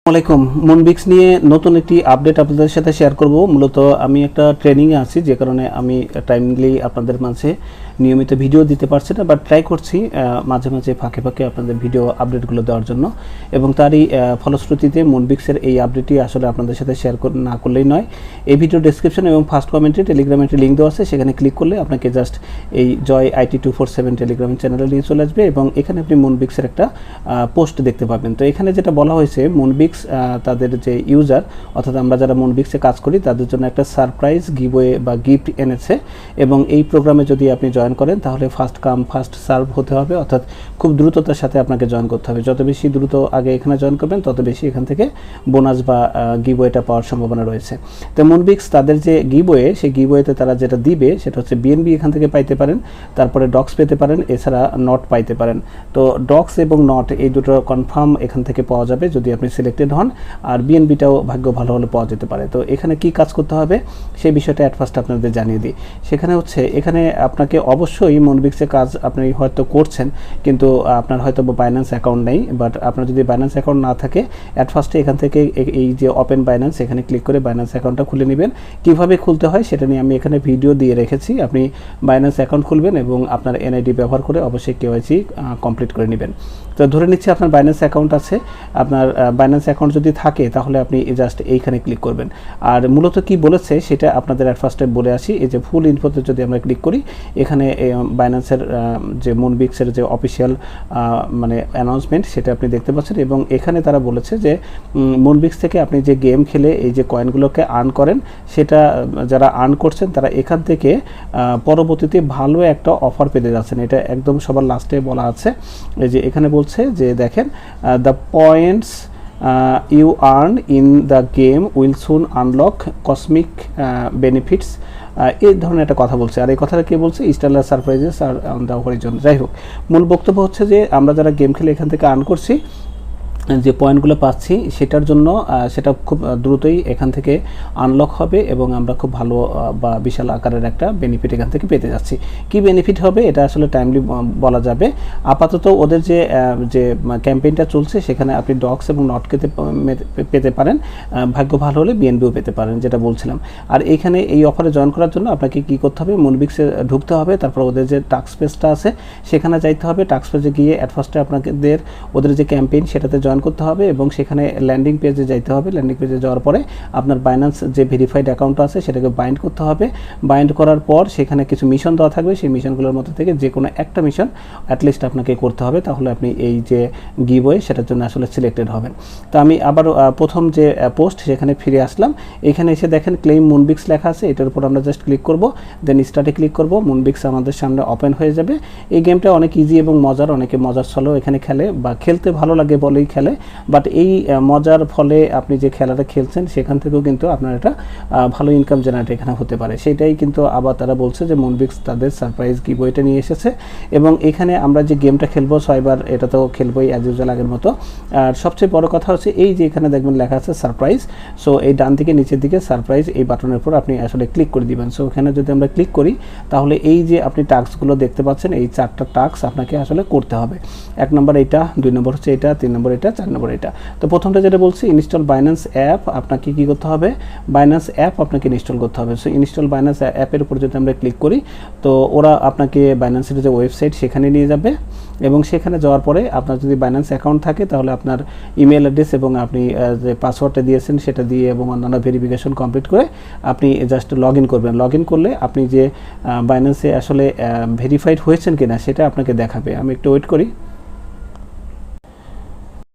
আসসালামাইকুম। মুনবিক্স নিয়ে নতুন একটি আপডেট আপনাদের সাথে শেয়ার করব। মূলত আমি একটা ট্রেনিংয়ে আছি, যে কারণে আমি টাইমলি আপনাদের মাঝে নিয়মিত ভিডিও দিতে পারছি না, বাট ট্রাই করছি মাঝে মাঝে ফাঁকে ফাঁকে আপনাদের ভিডিও আপডেটগুলো দেওয়ার জন্য। এবং তারই ফলশ্রুতিতে মুনবিক্সের এই আপডেটটি আসলে আপনাদের সাথে শেয়ার না করলেই নয়। এই ভিডিও ডেসক্রিপশন এবং ফার্স্ট কমেন্টে টেলিগ্রামে একটি লিঙ্ক দেওয়া আছে, সেখানে ক্লিক করলে আপনাকে জাস্ট এই জয় IT247 টেলিগ্রাম চ্যানেলে নিয়ে চলে আসবে এবং এখানে আপনি মুনবিক্সের একটা পোস্ট দেখতে পাবেন। তো এখানে যেটা বলা হয়েছে, মুনবিক্স তাদের যে ইউজার, অর্থাৎ আমরা যারা মুনবিক্সে কাজ করি তাদের জন্য একটা সারপ্রাইজ গিভওয়ে বা গিফট এনেছে। এবং এই প্রোগ্রামে যদি আপনি জয়েন করেন তাহলে ফার্স্ট কাম ফার্স্ট সার্ভ হতে হবে, অর্থাৎ খুব দ্রুততার সাথে আপনাকে জয়েন করতে হবে। যত বেশি দ্রুত আগে এখানে জয়েন করবেন তত বেশি এখান থেকে বোনাস বা গিভওয়েটা পাওয়ার সম্ভাবনা রয়েছে। তো মুনবিক্স তাদের যে গিভওয়ে, সেই গিভওয়েতে তারা যেটা দিবে সেটা হচ্ছে BNB এখান থেকে পাইতে পারেন, তারপরে ডক্স পেতে পারেন, এছাড়া নট পাইতে পারেন। তো ডক্স এবং নট এই দুটো কনফার্ম এখান থেকে পাওয়া যাবে যদি আপনি সিলেক্টেড হন, আর BNBটাও ভাগ্য ভালো হলে পাওয়া যেতে পারে। তো এখানে কি কাজ করতে হবে সেই বিষয়টা অ্যাট ফার্স্ট আপনাদের জানিয়ে দিই। সেখানে হচ্ছে এখানে আপনাকে অবশ্যই মুনবিক্সে কাজ আপনি হয়তো করছেন, কিন্তু আপনার হয়তো বাইন্যান্স অ্যাকাউন্ট নেই। বাট আপনার যদি বাইন্যান্স অ্যাকাউন্ট না থাকে, অ্যাট ফার্স্টে এখান থেকে এই যে ওপেন বাইন্যান্স, এখানে ক্লিক করে বাইন্যান্স অ্যাকাউন্টটা খুলে নেবেন। কীভাবে খুলতে হয় সেটা নিয়ে আমি এখানে ভিডিও দিয়ে রেখেছি। আপনি বাইন্যান্স অ্যাকাউন্ট খুলবেন এবং আপনার NID ব্যবহার করে অবশ্যই KYC কমপ্লিট করে নেবেন। তো ধরে নিচ্ছি আপনার বাইন্যান্স অ্যাকাউন্ট আছে। আপনার বাইন্যান্স অ্যাকাউন্ট যদি থাকে তাহলে আপনি জাস্ট এইখানে ক্লিক করবেন। আর মূলত কি বলেছে সেটা আপনাদের অ্যাট ফার্স্টে বলে আসি। এই যে ফুল ইনফোতে যদি আমরা ক্লিক করি, এখানে বাইন্যান্সের যে মুনবিক্সের যে অফিসিয়াল মানে অ্যানাউন্সমেন্ট সেটা আপনি দেখতে পাচ্ছেন। এবং এখানে তারা বলেছে যে মুনবিক্স থেকে আপনি যে গেম খেলে এই যে কয়েনগুলোকে আর্ন করেন, সেটা যারা আর্ন করছেন তারা এখান থেকে পরবর্তীতে ভালো একটা অফার পেতে যাচ্ছেন। এটা একদম সবার লাস্টে বলা আছে। এই যে এখানে বলছে যে দেখেন, the points you earn in the game will soon unlock cosmic benefits, এই ধরনের একটা কথা বলছে। আর এই কথাটা কে বলছে? স্টারলার সারপ্রাইজেস আর অন দ্য হরিজন। যাই হোক, মূল বক্তব্য হচ্ছে যে আমরা যারা গেম খেলে এখান থেকে আর্ন করছি, যে পয়েন্টগুলো পাচ্ছি সেটার জন্য সেটা খুব দ্রুতই এখান থেকে আনলক হবে এবং আমরা খুব ভালো বা বিশাল আকারের একটা বেনিফিট এখান থেকে পেতে যাচ্ছি। কি বেনিফিট হবে এটা আসলে টাইমলি বলা যাবে। আপাতত ওদের যে ক্যাম্পেইনটা চলছে সেখানে আপনি ডক্স এবং নট পেতে পারেন, ভাগ্য ভালো হলে BNBও পেতে পারেন, যেটা বলছিলাম। আর এইখানে এই অফারে জয়েন করার জন্য আপনাকে কি করতে হবে? মুনবিক্সে ঢুকতে হবে, তারপর ওদের যে টাস্ক পেজটা আছে সেখানে যাইতে হবে। টাস্ক পেজে গিয়ে অ্যাট ফার্স্টে আপনাদের ওদের যে ক্যাম্পেইন সেটাতে জয়েন করতে হবে এবং সেখানে ল্যান্ডিং পেজে যাইতে হবে। ল্যান্ডিং পেজে যাওয়ার পরে আপনার বাইন্যান্স যে ভেরিফাইড অ্যাকাউন্ট আছে সেটাকে বাইন্ড করতে হবে। বাইন্ড করার পর সেখানে কিছু মিশন দেওয়া থাকবে, সেই মিশনগুলোর মধ্যে থেকে যে কোনো একটা মিশন অ্যাটলিস্ট আপনাকে করতে হবে, তাহলে আপনি এই যে গিভওয়ে সেটার জন্য আসলে সিলেক্টেড হবেন। তো আমি আবার প্রথম যে পোস্ট সেখানে ফিরে আসলাম। এখানে এসে দেখেন ক্লেম মুনবিক্স লেখা আছে, এটার উপর আমরা জাস্ট ক্লিক করব, দেন স্টার্টে ক্লিক করব। মুনবিক্স আমাদের সামনে ওপেন হয়ে যাবে। এই গেমটা অনেক ইজি এবং মজার, অনেকে মজার ছলেও এখানে খেলে বা খেলতে ভালো লাগে বলেই খেলে। বাট এই মজার ফলে আপনি যে খেলাটা খেলছেন সেখান থেকেও কিন্তু আপনার একটা ভালো ইনকাম জেনারেট এখানে হতে পারে। সেটাই কিন্তু আবার তারা বলছে যে মুনবিক্স তাদের সারপ্রাইজ গিভওয়েটা নিয়ে এসেছে এবং এখানে আমরা যে গেমটা খেলবো 6 বার, এটা তো খেলবোই অ্যাজ ইউজুয়াল আগের মতো। আর সবচেয়ে বড় কথা হচ্ছে এই যে এখানে দেখবেন লেখা আছে সারপ্রাইজ। সো এই ডান দিকে নিচের দিকে সারপ্রাইজ এই বাটনের উপর আপনি আসলে ক্লিক করে দিবেন। সো এখানে যদি আমরা ক্লিক করি তাহলে এই যে আপনি টাস্কগুলো দেখতে পাচ্ছেন, এই 4টা টাস্ক আপনাকে আসলে করতে হবে। 1 নম্বর এটা, 2 নম্বর হচ্ছে এটা, 3 নম্বর এটা, 4 নম্বর এটা। তো প্রথমটা যেটা বলছি, ইনস্টল বাইন্যান্স অ্যাপ, আপনাকে কি করতে হবে? বাইন্যান্স অ্যাপ আপনাকে ইনস্টল করতে হবে। সো ইনস্টল বাইন্যান্স অ্যাপের উপর যদি আমরা ক্লিক করি তো ওরা আপনাকে বাইন্যান্সের যে ওয়েবসাইট সেখানে নিয়ে যাবে এবং সেখানে যাওয়ার পরে আপনার যদি বাইন্যান্স অ্যাকাউন্ট থাকে তাহলে আপনার ইমেল অ্যাড্রেস এবং আপনি যে পাসওয়ার্ডটা দিয়েছেন সেটা দিয়ে এবং অন্যান্য ভেরিফিকেশন কমপ্লিট করে আপনি জাস্ট লগ ইন করবেন। লগ ইন করলে আপনি যে বাইন্যান্সে আসলে ভেরিফাইড হয়েছেন কিনা সেটা আপনাকে দেখাবে। আমি একটু ওয়েট করি।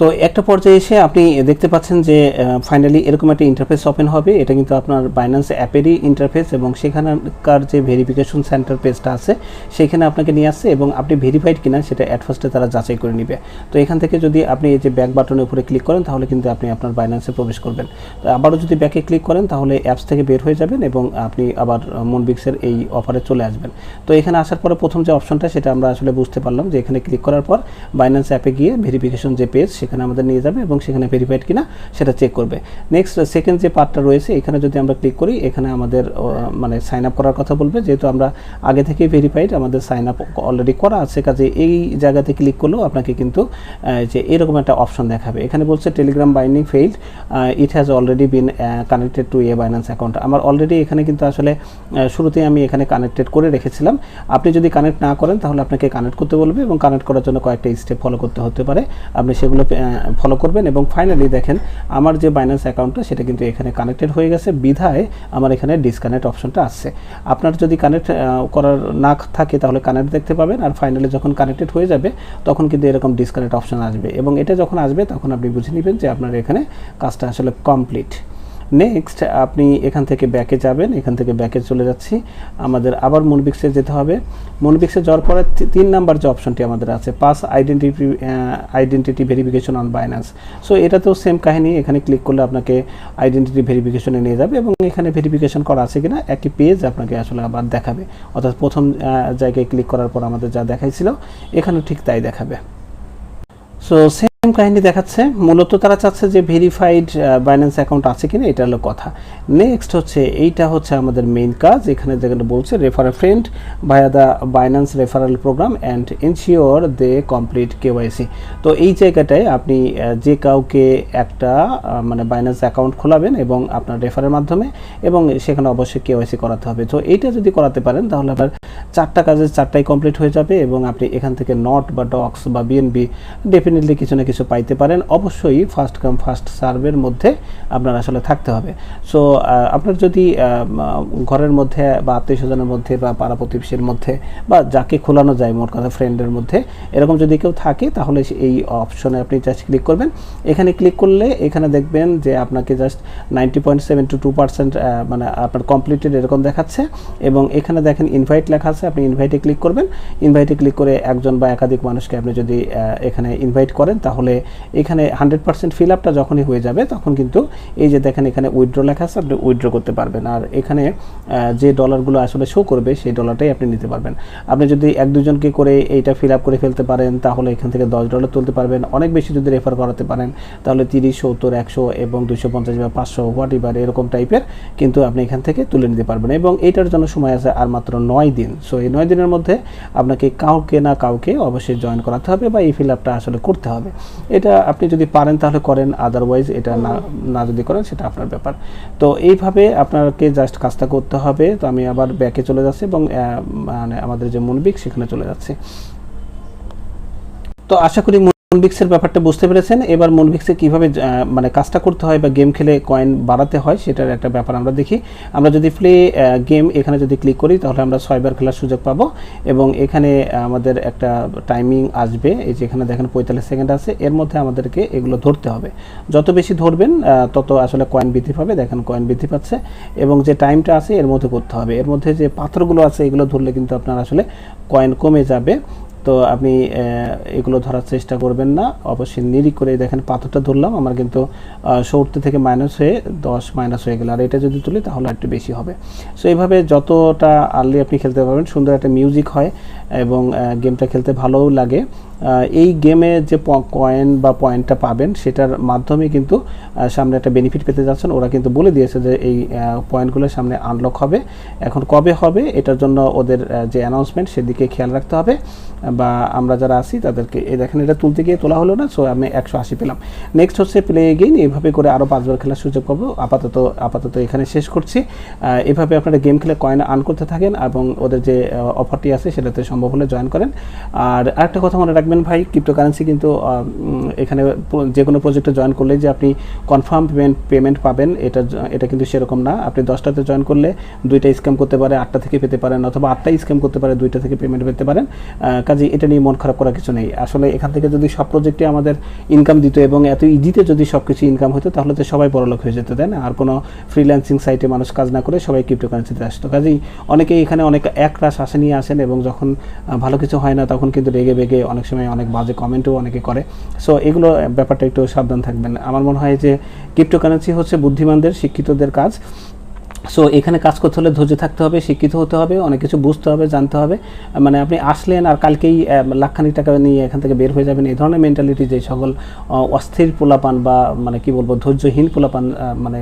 তো একটা পর্যায়ে এসে আপনি দেখতে পাচ্ছেন যে ফাইনালি এরকম একটা ইন্টারফেস ওপেন হবে। এটা কিন্তু আপনার বাইন্যান্স অ্যাপেরই ইন্টারফেস এবং সেখানকার যে ভেরিফিকেশন সেন্টার পেজটা আছে সেখানে আপনাকে নিয়ে আসছে এবং আপনি ভেরিফাইড কিনা সেটা অ্যাট ফার্স্টে তারা যাচাই করে নেবে। তো এখান থেকে যদি আপনি এই যে ব্যাক বাটনের উপরে ক্লিক করেন তাহলে কিন্তু আপনি আপনার বাইন্যান্সে প্রবেশ করবেন। তো আবারও যদি ব্যাকে ক্লিক করেন তাহলে অ্যাপস থেকে বের হয়ে যাবেন এবং আপনি আবার মুনবিক্সের এই অফারে চলে আসবেন। তো এখানে আসার পরে প্রথম যে অপশনটা সেটা আমরা আসলে বুঝতে পারলাম যে এখানে ক্লিক করার পর বাইন্যান্স অ্যাপে গিয়ে ভেরিফিকেশন যে পেজ সেখানে আমাদের নিয়ে যাবে এবং সেখানে ভেরিফাইড কিনা সেটা চেক করবে। নেক্সট সেকেন্ড যে পার্টটা রয়েছে, এখানে যদি আমরা ক্লিক করি, এখানে আমাদের মানে সাইন আপ করার কথা বলবে, যেহেতু আমরা আগে থেকেই ভেরিফাইড, আমাদের সাইন আপ অলরেডি করা আছে, কাজে এই জায়গাতে ক্লিক করলেও আপনাকে কিন্তু যে এরকম একটা অপশন দেখাবে। এখানে বলছে Telegram binding failed, it has already been connected to a Binance account. আমার অলরেডি এখানে কিন্তু আসলে শুরুতেই আমি এখানে কানেক্টেড করে রেখেছিলাম। আপনি যদি কানেক্ট না করেন তাহলে আপনাকে কানেক্ট করতে বলবে এবং কানেক্ট করার জন্য কয়েকটা স্টেপ ফলো করতে হতে পারে, আপনি সেগুলো ফলো করবেন। এবং ফাইনালি দেখেন আমার যে বাইন্যান্স অ্যাকাউন্টটা সেটা কিন্তু এখানে কানেক্টেড হয়ে গেছে, বিধায় আমার এখানে ডিসকানেক্ট অপশনটা আসছে। আপনার যদি কানেক্ট করার না থাকে তাহলে কানেক্ট দেখতে পাবেন, আর ফাইনালি যখন কানেক্টেড হয়ে যাবে তখন কিন্তু এরকম ডিসকানেক্ট অপশন আসবে, এবং এটা যখন আসবে তখন আপনি বুঝে নেবেন যে আপনার এখানে কাজটা আসলে কমপ্লিট। নেক্সট আপনি এখান থেকে ব্যাকে যাবেন, এখান থেকে ব্যাকে চলে যাচ্ছি, আমাদের আবার মুনবিক্সে যেতে হবে। মুনবিক্সে যাওয়ার পরে 3 নাম্বার যে অপশনটি আমাদের আছে, pass identity verification on Binance. So এটা তো সেম কাহিনী, এখানে ক্লিক করলে আপনাকে আইডেন্টিটি ভেরিফিকেশনে নিয়ে যাবে এবং এখানে ভেরিফিকেশন করা আছে কিনা একই পেজ আপনাকে আসলে আবার দেখাবে, অর্থাৎ প্রথম জায়গায় ক্লিক করার পর আমাদের যা দেখাইছিল এখানে ঠিক তাই দেখাবে। সো সেম কাহিনী দেখাচ্ছে, মূলত তারা চাচ্ছে যে ভেরিফাইড বাইন্যান্স অ্যাকাউন্ট আছে কিনা, এটা হলো কথা। নেক্সট হচ্ছে এইটা হচ্ছে আমাদের মেইন কাজ, এখানে যেখানে বলছে refer a friend via the Binance referral program and ensure they complete KYC. তো এই জায়গাটায় আপনি যে কাউকে একটা মানে বাইন্যান্স অ্যাকাউন্ট খোলাবেন এবং আপনার রেফারের মাধ্যমে, এবং সেখানে অবশ্যই কেওয়াইসি করাতে হবে। তো এইটা যদি করাতে পারেন তাহলে আপনার 4টা কাজের 4টাই কমপ্লিট হয়ে যাবে এবং আপনি এখান থেকে নট বা ডক্স বা বিএনবি ডেফিনেটলি কিছু না কিছু পাইতে পারেন। অবশ্যই ফার্স্ট কাম ফার্স্ট সার্ভের মধ্যে আপনার আসলে থাকতে হবে। সো আপনার যদি ঘরের মধ্যে বা আত্মীয় স্বজনের মধ্যে বা পাড়া প্রতিবেশীর মধ্যে বা যাকে খোলানো যায়, মোট কথা ফ্রেন্ডের মধ্যে এরকম যদি কেউ থাকে তাহলে এই অপশনে আপনি জাস্ট ক্লিক করবেন। এখানে ক্লিক করলে এখানে দেখবেন যে আপনাকে জাস্ট 90.72% মানে আপনার কমপ্লিটেড এরকম দেখাচ্ছে, এবং এখানে দেখেন ইনভাইট লেখা আছে, আপনি ইনভাইটে ক্লিক করবেন। ইনভাইটে ক্লিক করে একজন বা একাধিক মানুষকে আপনি যদি এখানে ইনভাইট করেন তাহলে এখানে 100% ফিল আপটা যখনই হয়ে যাবে তখন কিন্তু এই যে দেখেন এখানে উইথড্র লেখা আছে, আপনি উইথড্র করতে পারবেন। আর এখানে যে ডলারগুলো আসলে শো করবে সেই ডলারটাই আপনি নিতে পারবেন। আপনি যদি 1-2 জনকে করে এইটা ফিল আপ করে ফেলতে পারেন তাহলে এখান থেকে $10 তুলতে পারবেন। অনেক বেশি যদি রেফার করাতে পারেন তাহলে 30, 70, 100 এবং 250 বা 500 হোয়াট এভার এরকম টাইপের কিন্তু আপনি এখান থেকে তুলে নিতে পারবেন। এবং এইটার জন্য সময় আছে আর মাত্র 9 দিন। সো এই 9 দিনের মধ্যে আপনাকে কাউকে না কাউকে অবশ্যই জয়েন করাতে হবে বা এই ফিল আপটা আসলে করতে হবে। এটা আপনি যদি পারেন তাহলে করেন, আদারওয়াইজ এটা না যদি করেন সেটা আপনার ব্যাপার। তো এইভাবে আপনাকে জাস্ট কাজটা করতে হবে। তো আমি আবার ব্যাকে চলে যাচ্ছি এবং মানে আমাদের যে মুনবিক্স সেখানে চলে যাচ্ছি। তো আশা করি মুনবিক্সের ব্যাপারটা বুঝতে পেরেছেন। এবার মুনবিক্সে কীভাবে মানে কাজটা করতে হয় বা গেম খেলে কয়েন বাড়াতে হয় সেটার একটা ব্যাপার আমরা দেখি। আমরা যদি প্লে গেম এখানে যদি ক্লিক করি তাহলে আমরা 6 বার খেলার সুযোগ পাবো এবং এখানে আমাদের একটা টাইমিং আসবে। এই যে এখানে দেখেন 45 সেকেন্ড আছে, এর মধ্যে আমাদেরকে এগুলো ধরতে হবে। যত বেশি ধরবেন তত আসলে কয়েন বৃদ্ধি পাবে। দেখেন কয়েন বৃদ্ধি পাচ্ছে এবং যে টাইমটা আছে এর মধ্যে করতে হবে। এর মধ্যে যে পাথরগুলো আছে এগুলো ধরলে কিন্তু আপনার আসলে কয়েন কমে যাবে। তো আপনি এগুলো ধরার চেষ্টা করবেন না, অবশ্যই নিরিখ করে দেখেন পাথরটা ধরলাম, আমার কিন্তু 70 থেকে মাইনাস হয়ে 10 মাইনাস হয়ে গেল, আর এটা যদি তুলি তাহলে একটু বেশি হবে। সো এইভাবে যতটা আর্লি আপনি খেলতে পারবেন, সুন্দর একটা মিউজিক হয় এবং গেমটা খেলতে ভালোও লাগে। এই গেমে যে কয়েন বা পয়েন্টটা পাবেন সেটার মাধ্যমে কিন্তু সামনে একটা বেনিফিট পেতে যাচ্ছেন। ওরা কিন্তু বলে দিয়েছে যে এই পয়েন্টগুলোর সামনে আনলক হবে, এখন কবে হবে এটার জন্য ওদের যে অ্যানাউন্সমেন্ট সেদিকে খেয়াল রাখতে হবে। বা আমরা যারা আছি তাদেরকে এই দেখেন এটা তুলতে গিয়ে তোলা হলো না, সো আমি 180 পেলাম। নেক্সট হচ্ছে প্লে এগেইন, এইভাবে করে আরও 5 বার খেলার সুযোগ পাবো। আপাতত এখানে শেষ করছি। এভাবে আপনারা গেম খেলে কয়েন আর্ন করতে থাকেন এবং ওদের যে অফারটি আছে সেটাতে সম্ভব হলে জয়েন করেন। আর আরেকটা কথা মনে রাখবেন ভাই, ক্রিপ্টোকারেন্সি কিন্তু এখানে যে কোনো প্রজেক্টে জয়েন করলে যে আপনি কনফার্ম পেমেন্ট পাবেন এটা কিন্তু সেরকম না। আপনি 10টাতে জয়েন করলে 2টা স্ক্যাম করতে পারে, 8টা থেকে পেতে পারেন, অথবা 8টা স্ক্যাম করতে পারে, 2টা থেকে পেমেন্ট পেতে পারেন। কাজে এটা নিয়ে মন খারাপ করার কিছু নেই। আসলে এখান থেকে যদি সব প্রজেক্টে আমাদের ইনকাম দিত এবং এত ইজিতে যদি সব কিছু ইনকাম হতো তাহলে তো সবাই বড়লোক হয়ে যেত, তাই না? আর কোনো ফ্রিল্যান্সিং সাইটে মানুষ কাজ না করে সবাই ক্রিপ্টোকারেন্সিতে আসতো। কাজেই অনেকেই এখানে অনেক একরাশ আশা নিয়ে আসেন এবং যখন ভালো কিছু হয় না তখন কিন্তু রেগে বেগে অনেক সময় অনেক বাজে কমেন্টও অনেকে করে। সো এগুলো ব্যাপারটা একটু সাবধান থাকবেন। আমার মনে হয় যে ক্রিপ্টোকারেন্সি হচ্ছে বুদ্ধিমানদের, শিক্ষিতদের কাজ। সো এখানে কাজ করতে হলে ধৈর্য থাকতে হবে, শিক্ষিত হতে হবে, অনেক কিছু বুঝতে হবে, জানতে হবে। মানে আপনি আসলেন আর কালকেই লাখখানিক টাকা নিয়ে এখান থেকে বের হয়ে যাবেন, এই ধরনের মেন্টালিটি যে সকল অস্থির পোলাপান বা মানে কি বলবো ধৈর্যহীন পোলাপান মানে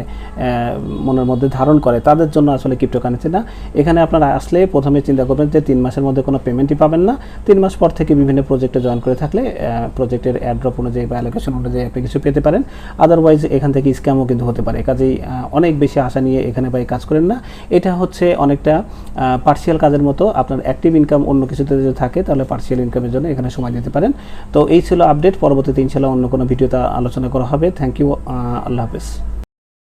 মনের মধ্যে ধারণ করে, তাদের জন্য আসলে ক্রিপ্টোকারেন্সি না। এখানে আপনারা আসলে প্রথমে চিন্তা করবেন যে 3 মাসের মধ্যে কোনো পেমেন্টই পাবেন না। 3 মাস পর থেকে বিভিন্ন প্রজেক্টে জয়েন করে থাকলে প্রজেক্টের অ্যাড্রপ অনুযায়ী বা অ্যালোকেশন অনুযায়ী আপনি কিছু পেতে পারেন। আদারওয়াইজ এখান থেকে স্ক্যামও কিন্তু হতে পারে। কাজেই অনেক বেশি আশা নিয়ে এখানে ভাই কাজ করেন না। এটা হচ্ছে অনেকটা পার্সিয়াল কাজের মতো। আপনার অ্যাক্টিভ ইনকাম অন্য কিছুতে যদি থাকে তাহলে পার্সিয়াল ইনকামের জন্য এখানে সময় দিতে পারেন। তো এই ছিল আপডেট। পরবর্তীতে ইনশাআল্লাহ অন্য কোনো ভিডিওতে আলোচনা করা হবে। থ্যাংক ইউ, আল্লাহ হাফেজ।